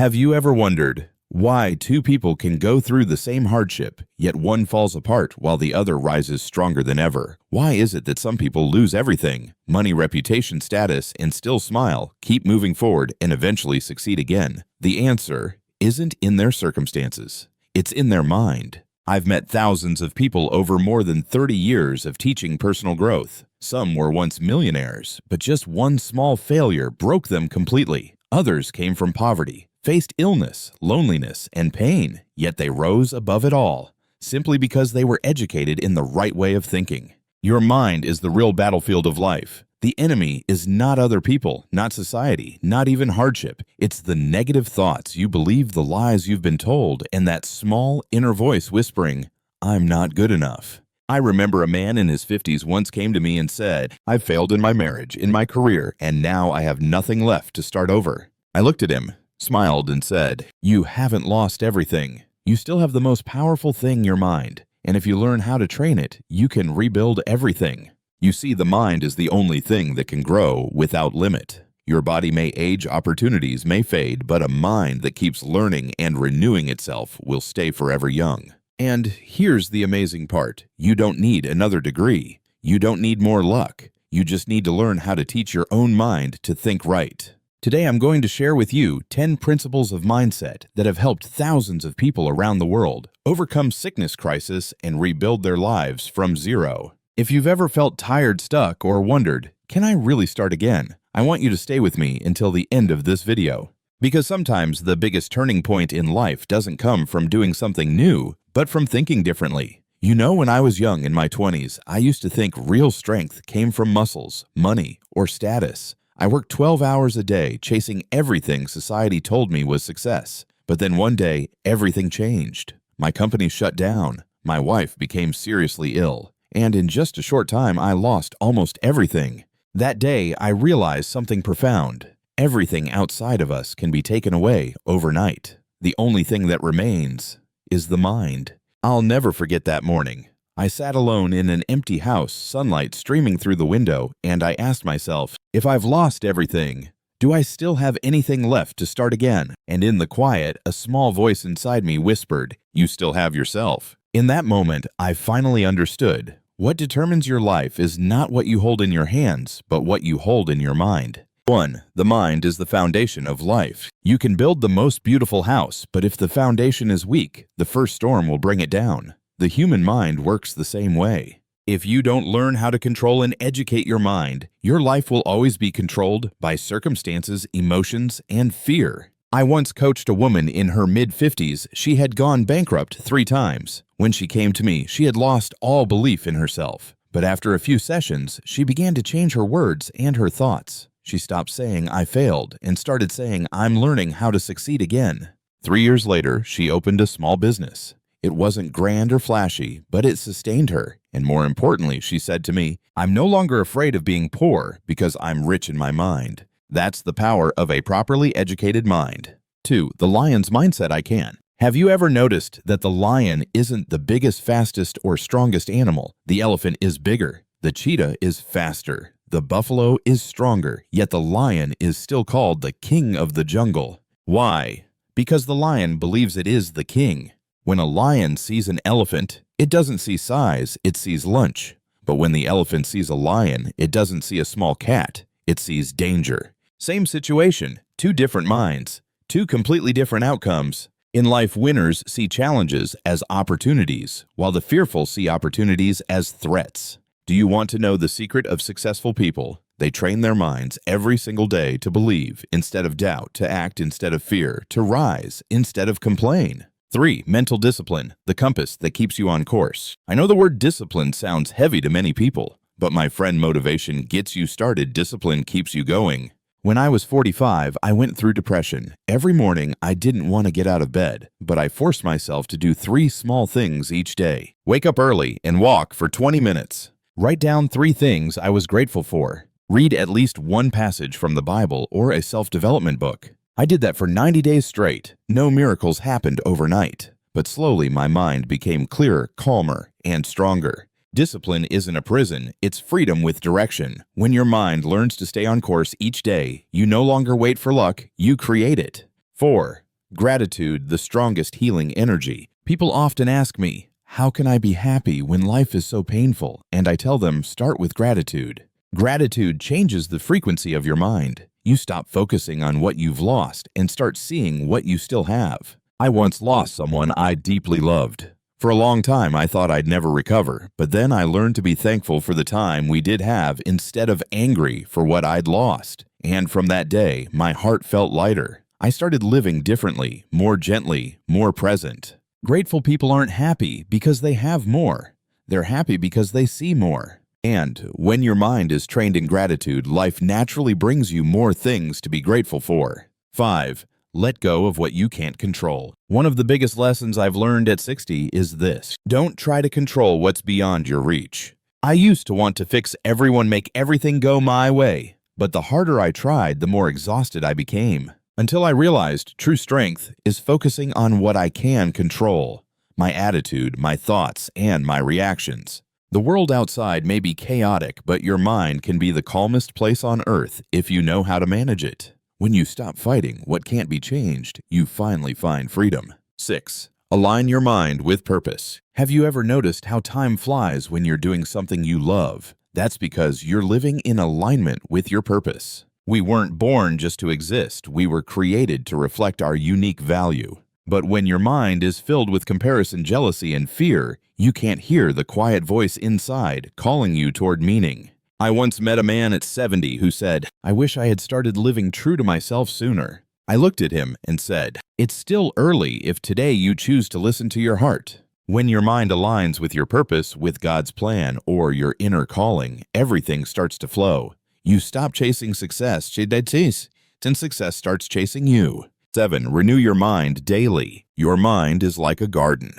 Have you ever wondered why two people can go through the same hardship, yet one falls apart while the other rises stronger than ever? Why is it that some people lose everything, money, reputation, status, and still smile, keep moving forward, and eventually succeed again? The answer isn't in their circumstances. It's in their mind. I've met thousands of people over more than 30 years of teaching personal growth. Some were once millionaires, but just one small failure broke them completely. Others came from poverty, faced illness, loneliness, and pain, yet they rose above it all, simply because they were educated in the right way of thinking. Your mind is the real battlefield of life. The enemy is not other people, not society, not even hardship. It's the negative thoughts you believe, the lies you've been told, and that small inner voice whispering, "I'm not good enough." I remember a man in his 50s once came to me and said, "I've failed in my marriage, in my career, and now I have nothing left to start over." I looked at him, smiled, and said, "You haven't lost everything. You still have the most powerful thing, your mind. And if you learn how to train it, you can rebuild everything." You see, the mind is the only thing that can grow without limit. Your body may age, opportunities may fade, but a mind that keeps learning and renewing itself will stay forever young. And here's the amazing part. You don't need another degree. You don't need more luck. You just need to learn how to teach your own mind to think right. Today, I'm going to share with you 10 principles of mindset that have helped thousands of people around the world overcome sickness crisis and rebuild their lives from zero. If you've ever felt tired, stuck, or wondered, "Can I really start again?" I want you to stay with me until the end of this video. Because sometimes the biggest turning point in life doesn't come from doing something new, but from thinking differently. You know, when I was young in my 20s, I used to think real strength came from muscles, money, or status. I worked 12 hours a day chasing everything society told me was success. But then one day, everything changed. My company shut down. My wife became seriously ill. And in just a short time, I lost almost everything. That day, I realized something profound. Everything outside of us can be taken away overnight. The only thing that remains is the mind. I'll never forget that morning. I sat alone in an empty house, sunlight streaming through the window, and I asked myself, if I've lost everything, do I still have anything left to start again? And in the quiet, a small voice inside me whispered, "You still have yourself." In that moment, I finally understood. What determines your life is not what you hold in your hands, but what you hold in your mind. 1. The mind is the foundation of life. You can build the most beautiful house, but if the foundation is weak, the first storm will bring it down. The human mind works the same way. If you don't learn how to control and educate your mind, your life will always be controlled by circumstances, emotions, and fear. I once coached a woman in her mid-50s. She had gone bankrupt 3 times. When she came to me, she had lost all belief in herself. But after a few sessions, she began to change her words and her thoughts. She stopped saying, "I failed," and started saying, "I'm learning how to succeed again." 3 years later, she opened a small business. It wasn't grand or flashy, but it sustained her. And more importantly, she said to me, "I'm no longer afraid of being poor because I'm rich in my mind." That's the power of a properly educated mind. 2. The lion's mindset I can. Have you ever noticed that the lion isn't the biggest, fastest, or strongest animal? The elephant is bigger. The cheetah is faster. The buffalo is stronger, yet the lion is still called the king of the jungle. Why? Because the lion believes it is the king. When a lion sees an elephant, it doesn't see size, it sees lunch. But when the elephant sees a lion, it doesn't see a small cat, it sees danger. Same situation, 2 different minds, 2 completely different outcomes. In life, winners see challenges as opportunities, while the fearful see opportunities as threats. Do you want to know the secret of successful people? They train their minds every single day to believe instead of doubt, to act instead of fear, to rise instead of complain. 3. Mental discipline, the compass that keeps you on course. I know the word discipline sounds heavy to many people, but my friend, motivation gets you started, discipline keeps you going. When I was 45, I went through depression. Every morning, I didn't want to get out of bed, but I forced myself to do 3 small things each day. Wake up early and walk for 20 minutes. Write down 3 things I was grateful for. Read at least 1 passage from the Bible or a self-development book. I did that for 90 days straight. No miracles happened overnight, but slowly my mind became clearer, calmer, and stronger. Discipline isn't a prison, it's freedom with direction. When your mind learns to stay on course each day, you no longer wait for luck, you create it. 4. Gratitude, the strongest healing energy. People often ask me, how can I be happy when life is so painful? And I tell them, start with gratitude. Gratitude changes the frequency of your mind. You stop focusing on what you've lost and start seeing what you still have. I once lost someone I deeply loved. For a long time, I thought I'd never recover, but then I learned to be thankful for the time we did have instead of angry for what I'd lost. And from that day, my heart felt lighter. I started living differently, more gently, more present. Grateful people aren't happy because they have more. They're happy because they see more. And when your mind is trained in gratitude, life naturally brings you more things to be grateful for. 5. Let go of what you can't control. One of the biggest lessons I've learned at 60 is this: don't try to control what's beyond your reach. I used to want to fix everyone, make everything go my way. But the harder I tried, the more exhausted I became. Until I realized true strength is focusing on what I can control: my attitude, my thoughts, and my reactions. The world outside may be chaotic, but your mind can be the calmest place on earth if you know how to manage it. When you stop fighting what can't be changed, you finally find freedom. 6. Align your mind with purpose. Have you ever noticed how time flies when you're doing something you love? That's because you're living in alignment with your purpose. We weren't born just to exist. We were created to reflect our unique value. But when your mind is filled with comparison, jealousy, and fear, you can't hear the quiet voice inside calling you toward meaning. I once met a man at 70 who said, "I wish I had started living true to myself sooner." I looked at him and said, "It's still early if today you choose to listen to your heart." When your mind aligns with your purpose, with God's plan, or your inner calling, everything starts to flow. You stop chasing success, and success starts chasing you. 7. Renew your mind daily. Your mind is like a garden.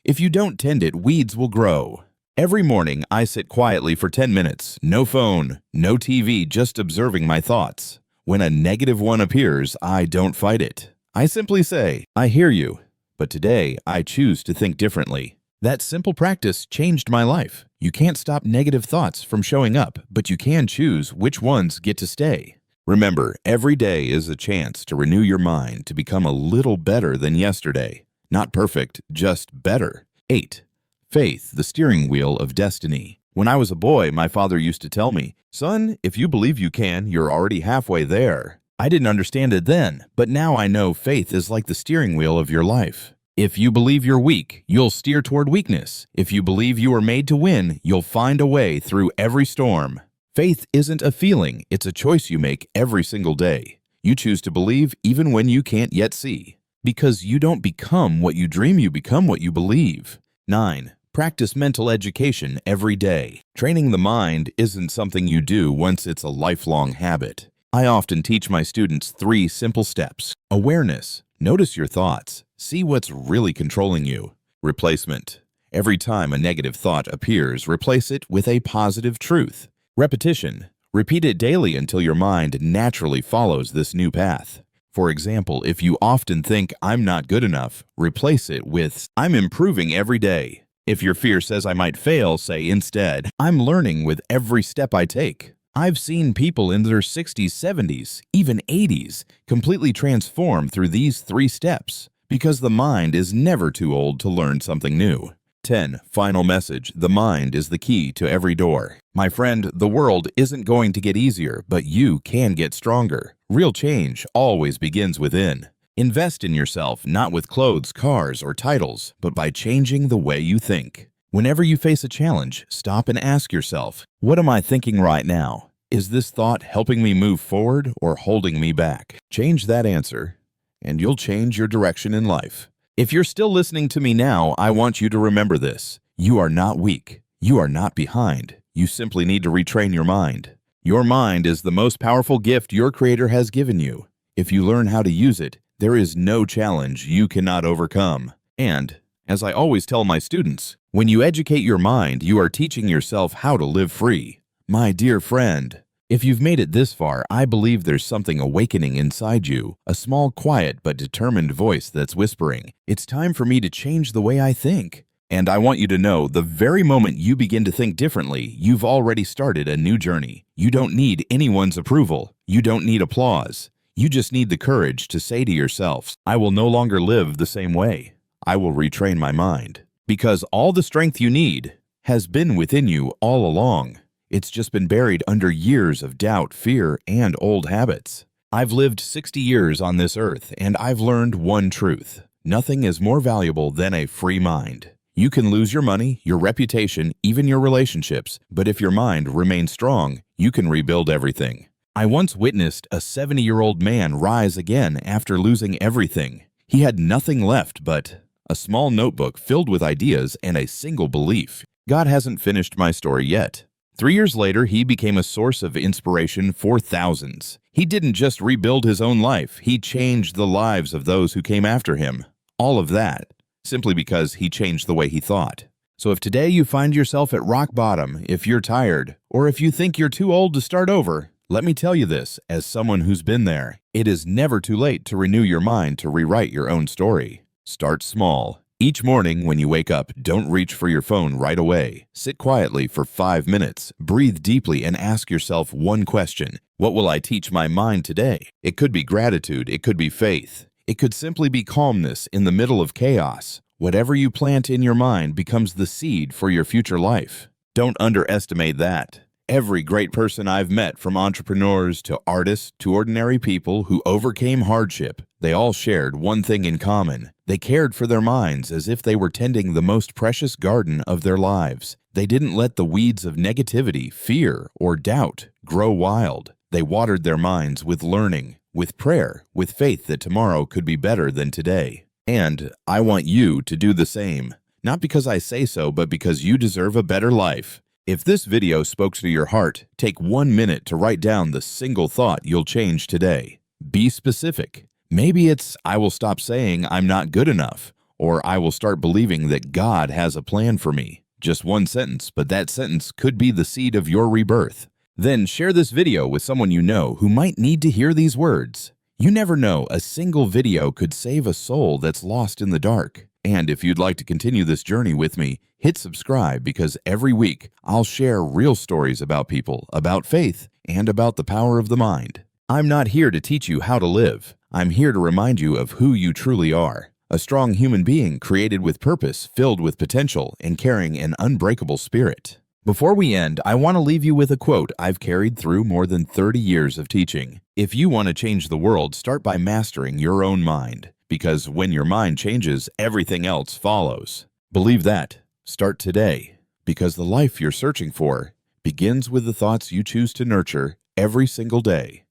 If you don't tend it, weeds will grow. Every morning, I sit quietly for 10 minutes. No phone, no TV, just observing my thoughts. When a negative one appears, I don't fight it. I simply say, I hear you, but today I choose to think differently. That simple practice changed my life. You can't stop negative thoughts from showing up, but you can choose which ones get to stay. Remember, every day is a chance to renew your mind to become a little better than yesterday. Not perfect, just better. 8. Faith, the steering wheel of destiny. When I was a boy, my father used to tell me, "Son, if you believe you can, you're already halfway there." I didn't understand it then, but now I know faith is like the steering wheel of your life. If you believe you're weak, you'll steer toward weakness. If you believe you are made to win, you'll find a way through every storm. Faith isn't a feeling, it's a choice you make every single day. You choose to believe even when you can't yet see. Because you don't become what you dream, you become what you believe. 9. Practice mental education every day. Training the mind isn't something you do once, it's a lifelong habit. I often teach my students 3 simple steps. Awareness. Notice your thoughts. See what's really controlling you. Replacement. Every time a negative thought appears, replace it with a positive truth. Repetition. Repeat it daily until your mind naturally follows this new path. For example, if you often think, "I'm not good enough," replace it with, "I'm improving every day." If your fear says, "I might fail," say instead, "I'm learning with every step I take." I've seen people in their 60s, 70s, even 80s, completely transform through these 3 steps, because the mind is never too old to learn something new. 10. Final message. The mind is the key to every door. My friend, the world isn't going to get easier, but you can get stronger. Real change always begins within. Invest in yourself, not with clothes, cars, or titles, but by changing the way you think. Whenever you face a challenge, stop and ask yourself, what am I thinking right now? Is this thought helping me move forward or holding me back? Change that answer, and you'll change your direction in life. If you're still listening to me now, I want you to remember this. You are not weak. You are not behind. You simply need to retrain your mind. Your mind is the most powerful gift your Creator has given you. If you learn how to use it, there is no challenge you cannot overcome. And, as I always tell my students, when you educate your mind, you are teaching yourself how to live free. My dear friend, if you've made it this far, I believe there's something awakening inside you, a small, quiet, but determined voice that's whispering, "It's time for me to change the way I think." And I want you to know, the very moment you begin to think differently, you've already started a new journey. You don't need anyone's approval. You don't need applause. You just need the courage to say to yourself, I will no longer live the same way. I will retrain my mind. Because all the strength you need has been within you all along. It's just been buried under years of doubt, fear, and old habits. I've lived 60 years on this earth, and I've learned one truth. Nothing is more valuable than a free mind. You can lose your money, your reputation, even your relationships, but if your mind remains strong, you can rebuild everything. I once witnessed a 70-year-old man rise again after losing everything. He had nothing left but a small notebook filled with ideas and a single belief. God hasn't finished my story yet. 3 years later, he became a source of inspiration for thousands. He didn't just rebuild his own life, he changed the lives of those who came after him. All of that simply because he changed the way he thought. So if today you find yourself at rock bottom, if you're tired, or if you think you're too old to start over, let me tell you this, as someone who's been there, it is never too late to renew your mind to rewrite your own story. Start small. Each morning when you wake up, don't reach for your phone right away. Sit quietly for 5 minutes, breathe deeply, and ask yourself one question. What will I teach my mind today? It could be gratitude, it could be faith. It could simply be calmness in the middle of chaos. Whatever you plant in your mind becomes the seed for your future life. Don't underestimate that. Every great person I've met, from entrepreneurs to artists to ordinary people who overcame hardship, they all shared one thing in common. They cared for their minds as if they were tending the most precious garden of their lives. They didn't let the weeds of negativity, fear, or doubt grow wild. They watered their minds with learning, with prayer, with faith that tomorrow could be better than today. And I want you to do the same. Not because I say so, but because you deserve a better life. If this video spoke to your heart, take 1 minute to write down the single thought you'll change today. Be specific. Maybe it's, I will stop saying I'm not good enough, or I will start believing that God has a plan for me. Just one sentence, but that sentence could be the seed of your rebirth. Then share this video with someone you know who might need to hear these words. You never know, a single video could save a soul that's lost in the dark. And if you'd like to continue this journey with me, hit subscribe, because every week I'll share real stories about people, about faith, and about the power of the mind. I'm not here to teach you how to live. I'm here to remind you of who you truly are. A strong human being created with purpose, filled with potential, and carrying an unbreakable spirit. Before we end, I want to leave you with a quote I've carried through more than 30 years of teaching. If you want to change the world, start by mastering your own mind. Because when your mind changes, everything else follows. Believe that. Start today. Because the life you're searching for begins with the thoughts you choose to nurture every single day.